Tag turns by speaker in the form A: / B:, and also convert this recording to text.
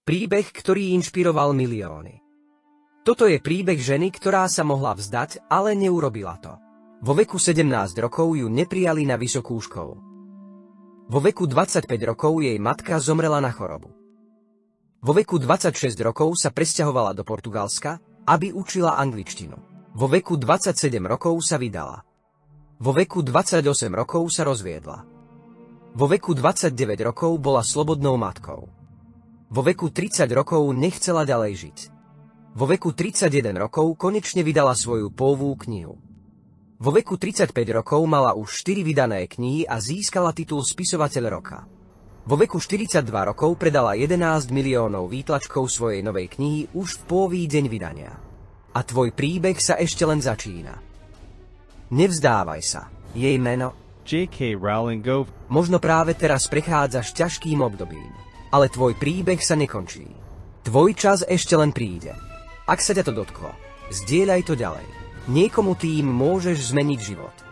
A: Príbeh, ktorý inšpiroval milióny. Toto je príbeh ženy, ktorá sa mohla vzdať, ale neurobila to. Vo veku 17 rokov ju neprijali na vysokú školu. Vo veku 25 rokov jej matka zomrela na chorobu. Vo veku 26 rokov sa presťahovala do Portugalska, aby učila angličtinu. Vo veku 27 rokov sa vydala. Vo veku 28 rokov sa rozviedla. Vo veku 29 rokov bola slobodnou matkou. Vo veku 30 rokov nechcela ďalej žiť. Vo veku 31 rokov konečne vydala svoju povú knihu. Vo veku 35 rokov mala už 4 vydané knihy a získala titul spisovateľ roka. Vo veku 42 rokov predala 11 miliónov výtlačkov svojej novej knihy už v pový deň vydania. A tvoj príbeh sa ešte len začína. Nevzdávaj sa. Jej meno
B: J.K. Rowling.
A: Možno práve teraz prechádzaš ťažkým obdobím. Ale tvoj príbeh sa nekončí. Tvoj čas ešte len príde. Ak sa ťa to dotklo, zdieľaj to ďalej. Niekomu tým môžeš zmeniť život.